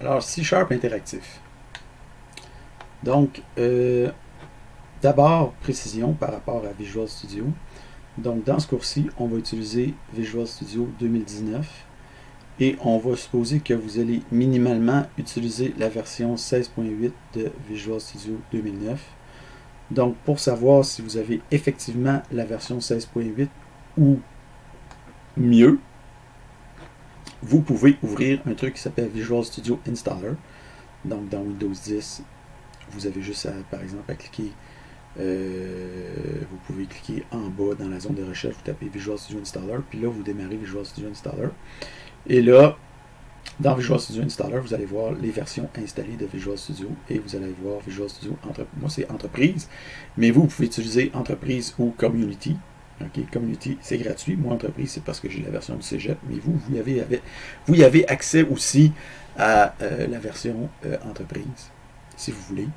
Alors, C# interactif. Donc, d'abord, précision par rapport à Visual Studio. Donc, dans ce cours-ci, on va utiliser Visual Studio 2019 et on va supposer que vous allez minimalement utiliser la version 16.8 de Visual Studio 2009. Donc, pour savoir si vous avez effectivement la version 16.8 ou mieux, vous pouvez ouvrir un truc qui s'appelle Visual Studio Installer. Donc, dans Windows 10, vous avez juste, par exemple, à cliquer. Vous pouvez cliquer en bas dans la zone de recherche, vous tapez Visual Studio Installer, puis là, vous démarrez Visual Studio Installer. Et là, dans Visual Studio Installer, vous allez voir les versions installées de Visual Studio et vous allez voir Visual Studio Moi, c'est Entreprise, mais vous pouvez utiliser Entreprise ou Community. Okay, Community, c'est gratuit. Moi, Entreprise, c'est parce que j'ai la version du Cégep, mais vous y avez accès aussi à la version Entreprise, si vous voulez.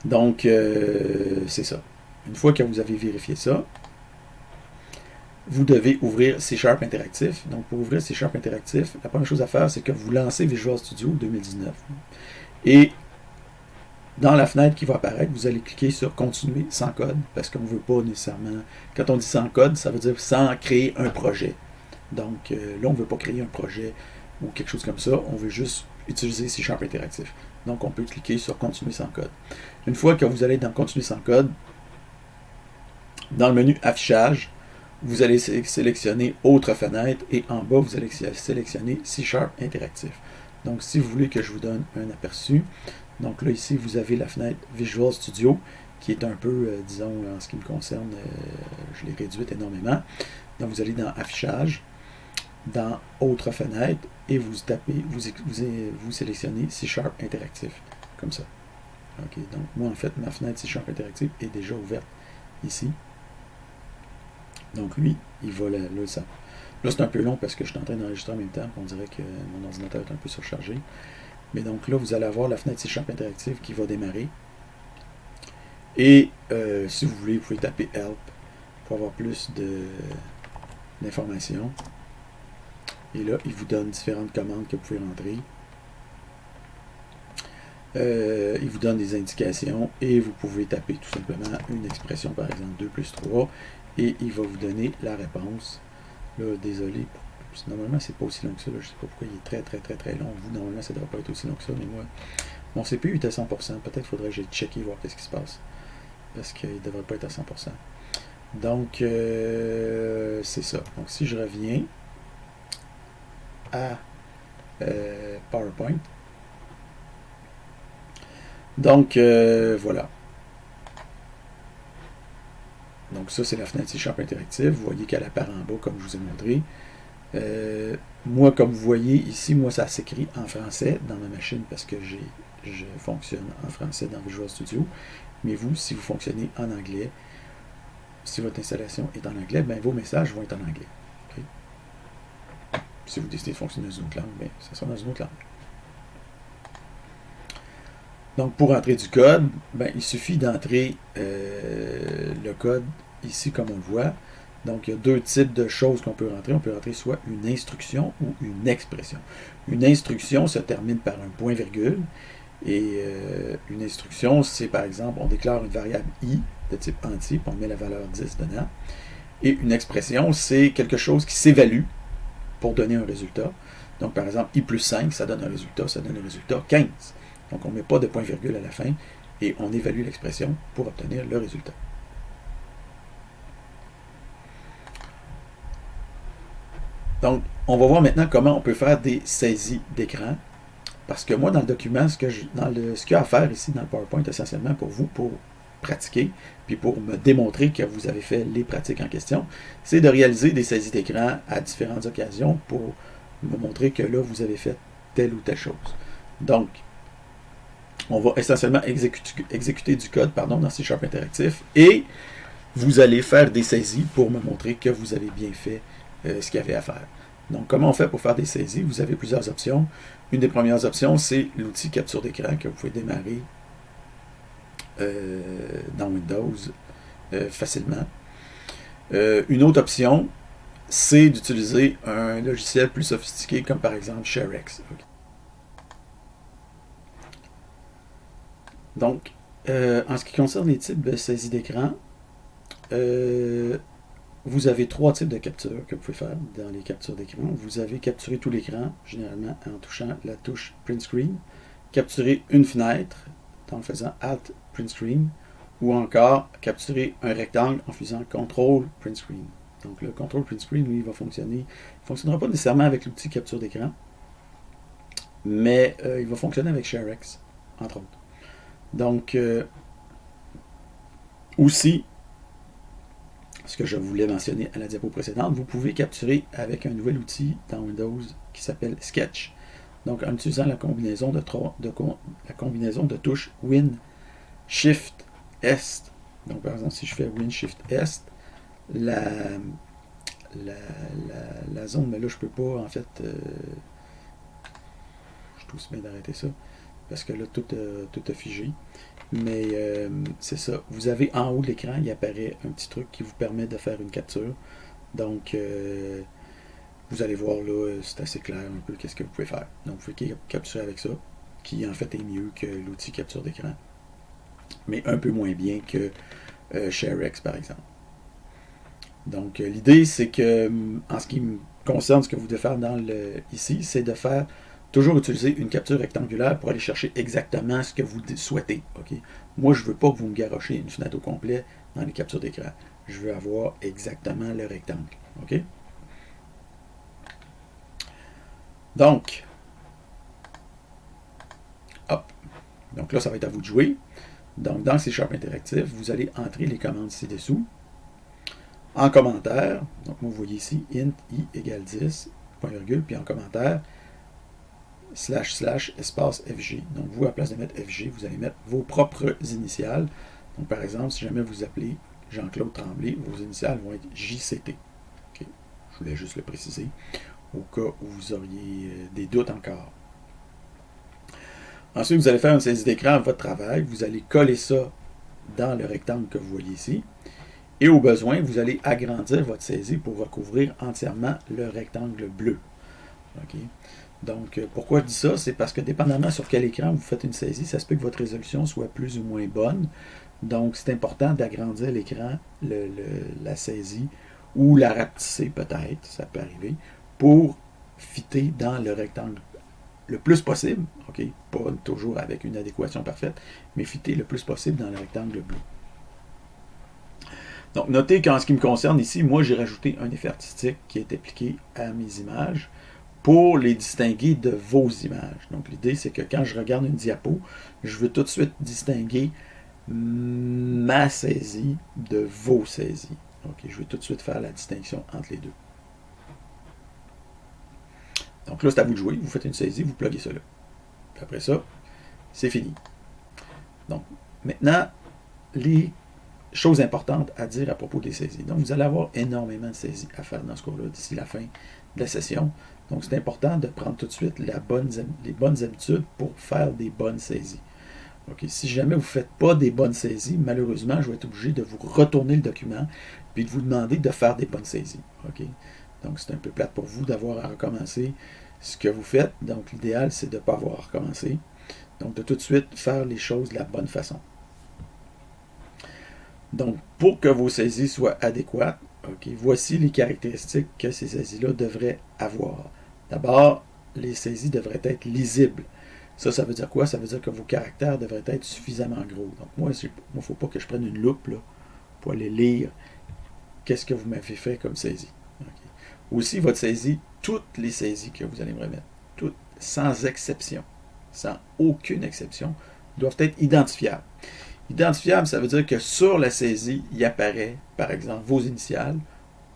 Donc, c'est ça. Une fois que vous avez vérifié ça, vous devez ouvrir C# interactif. Donc, pour ouvrir C# interactif, la première chose à faire, c'est que vous lancez Visual Studio 2019. Et dans la fenêtre qui va apparaître, vous allez cliquer sur Continuer sans code, parce qu'on ne veut pas nécessairement... Quand on dit sans code, ça veut dire sans créer un projet. Donc, là, on ne veut pas créer un projet ou quelque chose comme ça. On veut juste utiliser C# interactif. Donc, on peut cliquer sur Continuer sans code. Une fois que vous allez dans Continuer sans code, dans le menu Affichage, vous allez sélectionner Autre fenêtre et en bas, vous allez sélectionner C# interactif. Donc, si vous voulez que je vous donne un aperçu, donc là, ici, vous avez la fenêtre Visual Studio, qui est un peu, disons, en ce qui me concerne, je l'ai réduite énormément. Donc, vous allez dans Affichage, dans Autre fenêtre, et vous tapez, vous sélectionnez C# interactif, comme ça. OK, donc moi, en fait, ma fenêtre C# interactive est déjà ouverte ici. Donc lui, il va là, ça. Là, c'est un peu long parce que je suis en train d'enregistrer en même temps. On dirait que mon ordinateur est un peu surchargé. Mais donc là, vous allez avoir la fenêtre C# interactive qui va démarrer. Et si vous voulez, vous pouvez taper Help pour avoir plus d'informations. Et là, il vous donne différentes commandes que vous pouvez rentrer. Il vous donne des indications et vous pouvez taper tout simplement une expression, par exemple 2 plus 3, et il va vous donner la réponse. Là, désolé, normalement c'est pas aussi long que ça, là. Je sais pas pourquoi il est très long. Vous, normalement ça ne devrait pas être aussi long que ça, mais moi, mon CPU est à 100%, peut-être faudrait que j'aille checker, voir qu'est-ce qui se passe, parce qu'il ne devrait pas être à 100%. Donc, c'est ça. Donc, si je reviens à PowerPoint, donc, voilà. Donc, ça, c'est la fenêtre C# interactive. Vous voyez qu'elle apparaît en bas, comme je vous ai montré. Moi, comme vous voyez ici, moi, ça s'écrit en français dans ma machine parce que je fonctionne en français dans Visual Studio. Mais vous, si vous fonctionnez en anglais, si votre installation est en anglais, ben, vos messages vont être en anglais. Okay? Si vous décidez de fonctionner dans une autre langue, ben, ça sera dans une autre langue. Donc, pour entrer du code, ben, il suffit d'entrer le code ici, comme on le voit. Donc, il y a deux types de choses qu'on peut rentrer. On peut rentrer soit une instruction ou une expression. Une instruction se termine par un point-virgule. Et une instruction, c'est par exemple, on déclare une variable i de type entier, puis on met la valeur 10 dedans. Et une expression, c'est quelque chose qui s'évalue pour donner un résultat. Donc, par exemple, i plus 5, ça donne un résultat 15. Donc, on ne met pas de point-virgule à la fin et on évalue l'expression pour obtenir le résultat. Donc, on va voir maintenant comment on peut faire des saisies d'écran. Parce que moi, dans le document, ce qu'il y a à faire ici dans le PowerPoint, essentiellement pour vous, pour pratiquer, puis pour me démontrer que vous avez fait les pratiques en question, c'est de réaliser des saisies d'écran à différentes occasions pour me montrer que là, vous avez fait telle ou telle chose. Donc, on va essentiellement exécuter du code dans C# interactif et vous allez faire des saisies pour me montrer que vous avez bien fait ce qu'il y avait à faire. Donc, comment on fait pour faire des saisies? Vous avez plusieurs options. Une des premières options, c'est l'outil capture d'écran que vous pouvez démarrer dans Windows facilement. Une autre option, c'est d'utiliser un logiciel plus sophistiqué comme par exemple ShareX. Okay. Donc, en ce qui concerne les types de saisie d'écran, vous avez 3 types de captures que vous pouvez faire dans les captures d'écran. Vous avez capturé tout l'écran, généralement en touchant la touche Print Screen, capturer une fenêtre en faisant Alt Print Screen, ou encore capturer un rectangle en faisant Control Print Screen. Donc le Control Print Screen, lui, il va fonctionner. Il ne fonctionnera pas nécessairement avec l'outil capture d'écran, mais il va fonctionner avec ShareX, entre autres. Donc, aussi, ce que je voulais mentionner à la diapo précédente, vous pouvez capturer avec un nouvel outil dans Windows qui s'appelle Sketch. Donc, en utilisant la combinaison de touches Win, Shift, Est. Donc, par exemple, si je fais Win, Shift, Est, la zone, mais là, je ne peux pas, en fait, je trouve bien d'arrêter ça, parce que là, tout a figé. Mais c'est ça. Vous avez en haut de l'écran, il apparaît un petit truc qui vous permet de faire une capture. Donc, vous allez voir là, c'est assez clair un peu qu'est-ce que vous pouvez faire. Donc, vous pouvez capturer avec ça, qui en fait est mieux que l'outil capture d'écran, mais un peu moins bien que ShareX, par exemple. Donc, l'idée, c'est que, en ce qui me concerne, ce que vous devez faire ici, c'est de faire toujours utiliser une capture rectangulaire pour aller chercher exactement ce que vous souhaitez. Okay? Moi, je ne veux pas que vous me garochez une fenêtre au complet dans les captures d'écran. Je veux avoir exactement le rectangle. Okay? Donc, hop. Donc là, ça va être à vous de jouer. Donc, dans C# Interactif, vous allez entrer les commandes ci-dessous. En commentaire, donc moi, vous voyez ici, int i égale 10, point virgule, puis en commentaire, // espace FG. Donc, vous, à la place de mettre FG, vous allez mettre vos propres initiales. Donc, par exemple, si jamais vous appelez Jean-Claude Tremblay, vos initiales vont être JCT. Okay. Je voulais juste le préciser, au cas où vous auriez des doutes encore. Ensuite, vous allez faire une saisie d'écran à votre travail. Vous allez coller ça dans le rectangle que vous voyez ici. Et au besoin, vous allez agrandir votre saisie pour recouvrir entièrement le rectangle bleu. Okay. Donc, pourquoi je dis ça? C'est parce que dépendamment sur quel écran vous faites une saisie, ça se peut que votre résolution soit plus ou moins bonne. Donc, c'est important d'agrandir l'écran, la saisie, ou la rapetisser peut-être, ça peut arriver, pour fitter dans le rectangle le plus possible, ok, pas toujours avec une adéquation parfaite, mais fitter le plus possible dans le rectangle bleu. Donc, notez qu'en ce qui me concerne ici, moi, j'ai rajouté un effet artistique qui est appliqué à mes images pour les distinguer de vos images. Donc, l'idée, c'est que quand je regarde une diapo, je veux tout de suite distinguer ma saisie de vos saisies. Ok, je veux tout de suite faire la distinction entre les deux. Donc là, c'est à vous de jouer. Vous faites une saisie, vous pluguez ça là. Puis après ça, c'est fini. Donc, maintenant, les choses importantes à dire à propos des saisies. Donc, vous allez avoir énormément de saisies à faire dans ce cours-là d'ici la fin de la session. Donc, c'est important de prendre tout de suite les bonnes habitudes pour faire des bonnes saisies. Okay. Si jamais vous ne faites pas des bonnes saisies, malheureusement, je vais être obligé de vous retourner le document puis de vous demander de faire des bonnes saisies. Okay. Donc, c'est un peu plate pour vous d'avoir à recommencer ce que vous faites. Donc, l'idéal, c'est de ne pas avoir à recommencer. Donc, de tout de suite faire les choses de la bonne façon. Donc, pour que vos saisies soient adéquates, okay, voici les caractéristiques que ces saisies-là devraient avoir. D'abord, les saisies devraient être lisibles. Ça veut dire quoi? Ça veut dire que vos caractères devraient être suffisamment gros. Donc, moi, il ne faut pas que je prenne une loupe là, pour aller lire qu'est-ce que vous m'avez fait comme saisie. Okay. Aussi, votre saisie, toutes les saisies que vous allez me remettre, toutes, sans exception, sans aucune exception, doivent être identifiables. Identifiable, ça veut dire que sur la saisie, il apparaît, par exemple, vos initiales,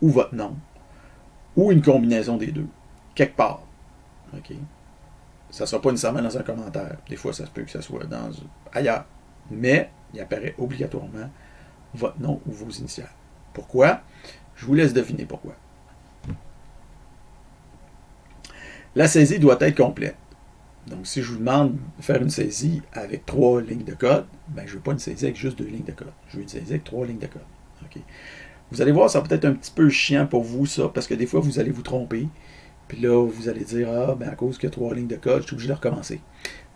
ou votre nom, ou une combinaison des deux, quelque part. Okay. Ça ne sera pas nécessairement dans un commentaire. Des fois, ça se peut que ça soit ailleurs. Mais il apparaît obligatoirement votre nom ou vos initiales. Pourquoi? Je vous laisse deviner pourquoi. La saisie doit être complète. Donc, si je vous demande de faire une saisie avec 3 lignes de code, ben, je ne veux pas une saisie avec juste 2 lignes de code. Je veux une saisie avec 3 lignes de code. Okay. Vous allez voir, ça va peut-être un petit peu chiant pour vous, ça, parce que des fois, vous allez vous tromper. Puis là, vous allez dire, ben, à cause qu'il y a 3 lignes de code, je suis obligé de recommencer.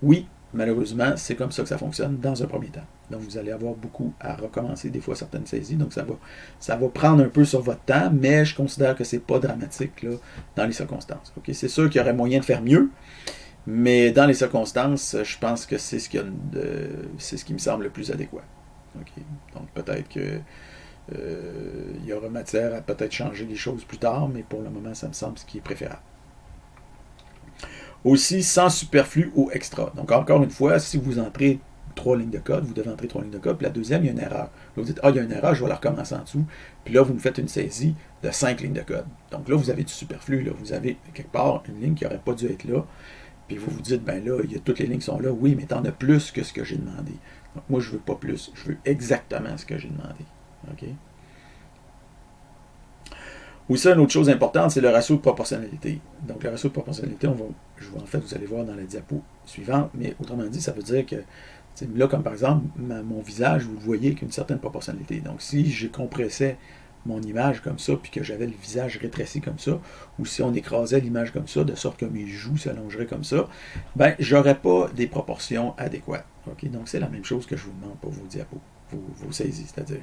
Oui, malheureusement, c'est comme ça que ça fonctionne dans un premier temps. Donc, vous allez avoir beaucoup à recommencer des fois certaines saisies. Donc, ça va prendre un peu sur votre temps, mais je considère que c'est pas dramatique là, dans les circonstances. Okay? C'est sûr qu'il y aurait moyen de faire mieux, mais dans les circonstances, je pense que c'est ce qui me semble le plus adéquat. Okay? Donc, peut-être que il y aura matière à peut-être changer les choses plus tard, mais pour le moment, ça me semble ce qui est préférable. Aussi, sans superflu ou extra. Donc, encore une fois, si vous entrez 3 lignes de code, vous devez entrer 3 lignes de code, puis la deuxième, il y a une erreur. Là, vous dites, il y a une erreur, je vais la recommencer en dessous. Puis là, vous me faites une saisie de 5 lignes de code. Donc là, vous avez du superflu. Là. Vous avez quelque part une ligne qui n'aurait pas dû être là. Puis vous vous dites, ben là, toutes les lignes sont là. Oui, mais t'en as plus que ce que j'ai demandé. Donc moi, je veux pas plus. Je veux exactement ce que j'ai demandé. OK? Aussi, une autre chose importante, c'est le ratio de proportionnalité. Donc, le ratio de proportionnalité, en fait, vous allez voir dans la diapo suivante, mais autrement dit, ça veut dire que, là, comme par exemple, mon visage, vous le voyez avec une certaine proportionnalité. Donc, si je compressais mon image comme ça, puis que j'avais le visage rétréci comme ça, ou si on écrasait l'image comme ça, de sorte que mes joues s'allongeraient comme ça, ben, j'aurais pas des proportions adéquates. Okay? Donc, c'est la même chose que je vous demande pour vos diapos, vos saisies, c'est-à-dire.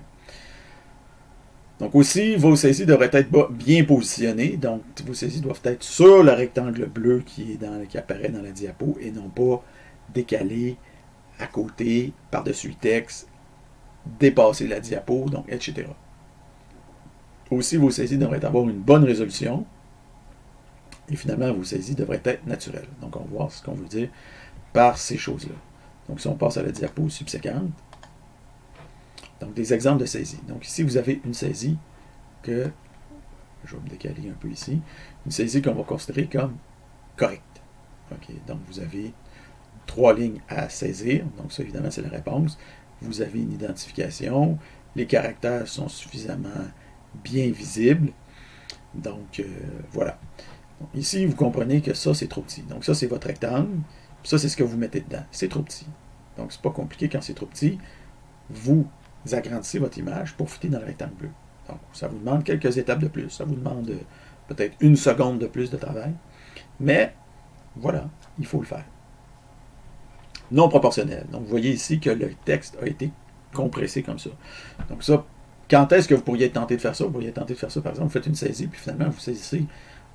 Donc aussi, vos saisies devraient être bien positionnées. Donc, vos saisies doivent être sur le rectangle bleu qui apparaît dans la diapo et non pas décalées à côté, par-dessus le texte, dépasser la diapo, donc, etc. Aussi, vos saisies devraient avoir une bonne résolution. Et finalement, vos saisies devraient être naturelles. Donc, on va voir ce qu'on veut dire par ces choses-là. Donc, si on passe à la diapo subséquente, donc, des exemples de saisie. Donc, ici, vous avez une saisie que, je vais me décaler un peu ici, une saisie qu'on va considérer comme correcte. Okay? Donc, vous avez 3 lignes à saisir. Donc, ça, évidemment, c'est la réponse. Vous avez une identification. Les caractères sont suffisamment bien visibles. Donc, voilà. Donc, ici, vous comprenez que ça, c'est trop petit. Donc, ça, c'est votre rectangle. Puis ça, c'est ce que vous mettez dedans. C'est trop petit. Donc, c'est pas compliqué quand c'est trop petit. Vous agrandissez votre image pour fitter dans le rectangle bleu. Donc, ça vous demande quelques étapes de plus. Ça vous demande peut-être 1 seconde de plus de travail. Mais, voilà, il faut le faire. Non proportionnel. Donc, vous voyez ici que le texte a été compressé comme ça. Donc, ça, quand est-ce que vous pourriez être tenté de faire ça? Vous pourriez être tenté de faire ça, par exemple, vous faites une saisie, puis finalement, vous saisissez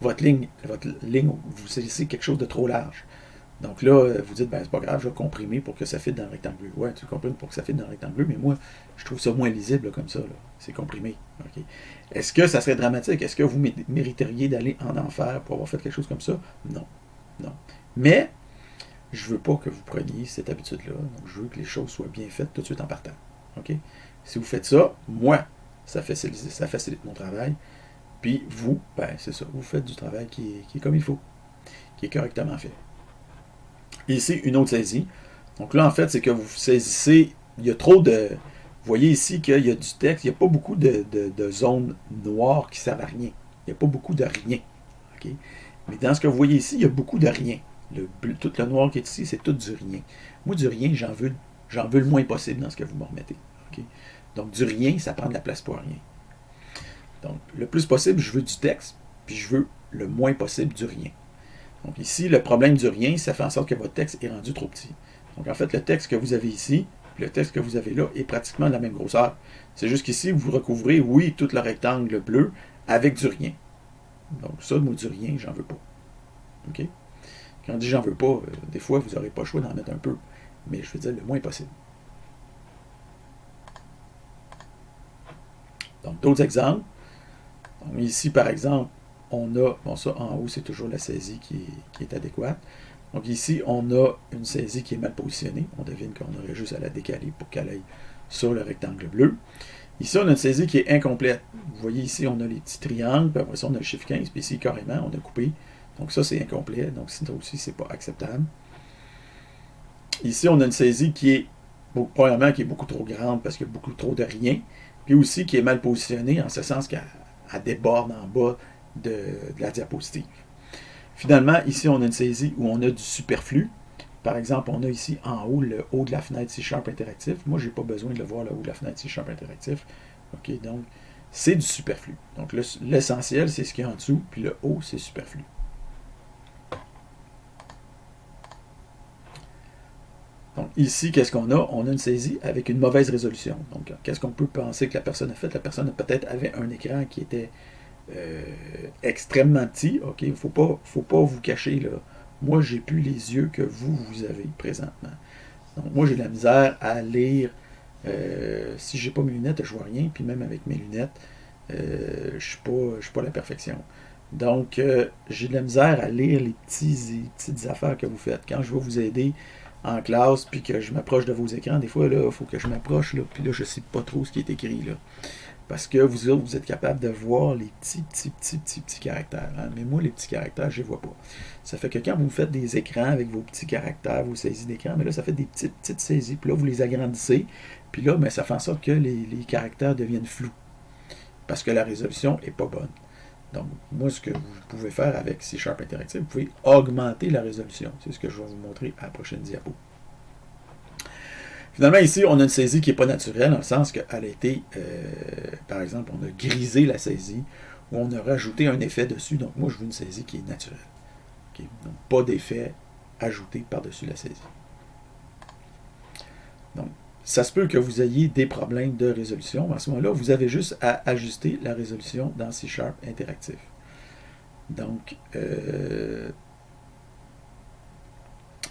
votre ligne, vous saisissez quelque chose de trop large. Donc là, vous dites, ben c'est pas grave, je vais comprimer pour que ça fitte dans le rectangle bleu. Ouais, tu comprimes pour que ça fitte dans le rectangle bleu, mais moi, je trouve ça moins lisible là, comme ça. C'est comprimé. Okay. Est-ce que ça serait dramatique? Est-ce que vous mériteriez d'aller en enfer pour avoir fait quelque chose comme ça? Non. Non. Mais, je veux pas que vous preniez cette habitude-là. Donc, je veux que les choses soient bien faites tout de suite en partant. Okay? Si vous faites ça, moi, ça facilite mon travail. Puis vous, ben c'est ça, vous faites du travail qui est comme il faut, qui est correctement fait. Et ici, une autre saisie. Donc là, en fait, c'est que vous saisissez, il y a trop de... Vous voyez ici qu'il y a du texte, il n'y a pas beaucoup de zones noires qui servent à rien. Il n'y a pas beaucoup de rien. Okay? Mais dans ce que vous voyez ici, il y a beaucoup de rien. Tout le noir qui est ici, c'est tout du rien. Moi, du rien, j'en veux le moins possible dans ce que vous me remettez. Okay? Donc, du rien, ça prend de la place pour rien. Donc, le plus possible, je veux du texte, puis je veux le moins possible du rien. Donc ici, le problème du rien, ça fait en sorte que votre texte est rendu trop petit. Donc en fait, le texte que vous avez ici, le texte que vous avez là, est pratiquement de la même grosseur. C'est juste qu'ici, vous recouvrez, oui, tout le rectangle bleu avec du rien. Donc ça, moi, du rien, j'en veux pas. OK? Quand on dit j'en veux pas, des fois, vous n'aurez pas le choix d'en mettre un peu. Mais je veux dire le moins possible. Donc d'autres exemples. Donc, ici, par exemple, on a, bon ça en haut, c'est toujours la saisie qui est adéquate. Donc ici, on a une saisie qui est mal positionnée. On devine qu'on aurait juste à la décaler pour qu'elle aille sur le rectangle bleu. Ici, on a une saisie qui est incomplète. Vous voyez ici, on a les petits triangles, puis après ça, on a le chiffre 15, puis ici, carrément, on a coupé. Donc ça, c'est incomplet. Donc ça aussi, c'est pas acceptable. Ici, on a une saisie qui est, premièrement, qui est beaucoup trop grande parce qu'il y a beaucoup trop de rien, puis aussi qui est mal positionnée, en ce sens qu'elle déborde en bas de la diapositive. Finalement, ici, on a une saisie où on a du superflu. Par exemple, on a ici en haut le haut de la fenêtre C# interactif. Moi, je n'ai pas besoin de le voir, le haut de la fenêtre C# interactif. OK, donc, c'est du superflu. Donc, l'essentiel, c'est ce qu'il y a en dessous, puis le haut, c'est superflu. Donc ici, qu'est-ce qu'on a? On a une saisie avec une mauvaise résolution. Donc qu'est-ce qu'on peut penser que la personne a fait? La personne peut-être avait un écran qui était extrêmement petit. OK, il ne faut pas vous cacher, là. Moi, j'ai plus les yeux que vous avez présentement. Donc moi, j'ai de la misère à lire. Si j'ai pas mes lunettes, je vois rien. Puis même avec mes lunettes, je suis pas à la perfection. Donc, j'ai de la misère à lire les petites affaires que vous faites. Quand je vais vous aider en classe, puis que je m'approche de vos écrans, des fois, il faut que je m'approche, là, puis là, je ne sais pas trop ce qui est écrit, là. Parce que vous autres, vous êtes capable de voir les petits caractères. Hein? Mais moi, les petits caractères, je ne les vois pas. Ça fait que quand vous faites des écrans avec vos petits caractères, vos saisies d'écran, mais là, ça fait des petites saisies. Puis là, vous les agrandissez. Puis là, ça fait en sorte que les caractères deviennent flous. Parce que la résolution n'est pas bonne. Donc, moi, ce que vous pouvez faire avec C# Interactive, vous pouvez augmenter la résolution. C'est ce que je vais vous montrer à la prochaine diapo. Finalement, ici, on a une saisie qui n'est pas naturelle, dans le sens qu'elle a été, par exemple, on a grisé la saisie, ou on a rajouté un effet dessus. Donc, moi, je veux une saisie qui est naturelle. Okay? Donc, pas d'effet ajouté par-dessus la saisie. Donc, ça se peut que vous ayez des problèmes de résolution. À ce moment-là, vous avez juste à ajuster la résolution dans C# Interactive. Donc,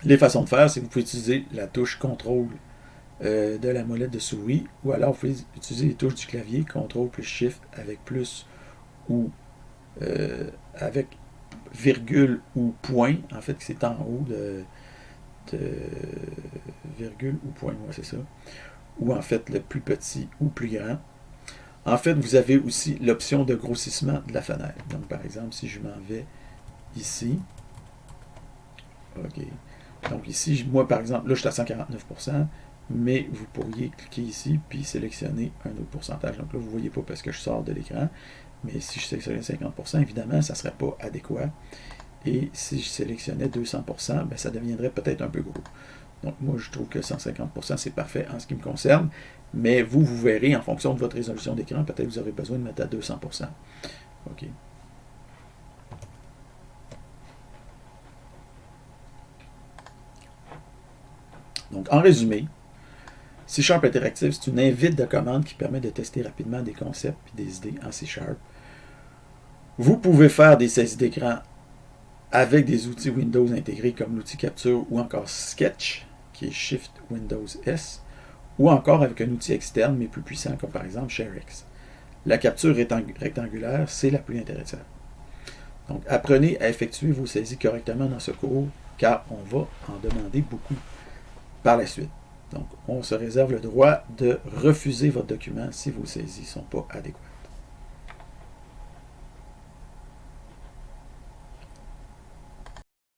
les façons de faire, c'est que vous pouvez utiliser la touche CTRL de la molette de souris, ou alors vous pouvez utiliser les touches du clavier, CTRL plus SHIFT avec plus ou avec virgule ou point, en fait c'est en haut de virgule ou point, ouais, c'est ça, ou en fait le plus petit ou plus grand. En fait, vous avez aussi l'option de grossissement de la fenêtre. Donc par exemple, si je m'en vais ici, ok, donc ici, moi par exemple, là je suis à 149%, mais vous pourriez cliquer ici, puis sélectionner un autre pourcentage. Donc là, vous ne voyez pas parce que je sors de l'écran, mais si je sélectionnais 50%, évidemment, ça ne serait pas adéquat. Et si je sélectionnais 200%, ben, ça deviendrait peut-être un peu gros. Donc moi, je trouve que 150%, c'est parfait en ce qui me concerne, mais vous verrez, en fonction de votre résolution d'écran, peut-être vous aurez besoin de mettre à 200%. OK. Donc, en résumé, C# Interactive, c'est une invite de commande qui permet de tester rapidement des concepts et des idées en C#. Vous pouvez faire des saisies d'écran avec des outils Windows intégrés comme l'outil Capture ou encore Sketch, qui est Shift Windows S, ou encore avec un outil externe mais plus puissant comme par exemple ShareX. La capture rectangulaire, c'est la plus intéressante. Donc, apprenez à effectuer vos saisies correctement dans ce cours, car on va en demander beaucoup par la suite. Donc, on se réserve le droit de refuser votre document si vos saisies ne sont pas adéquates.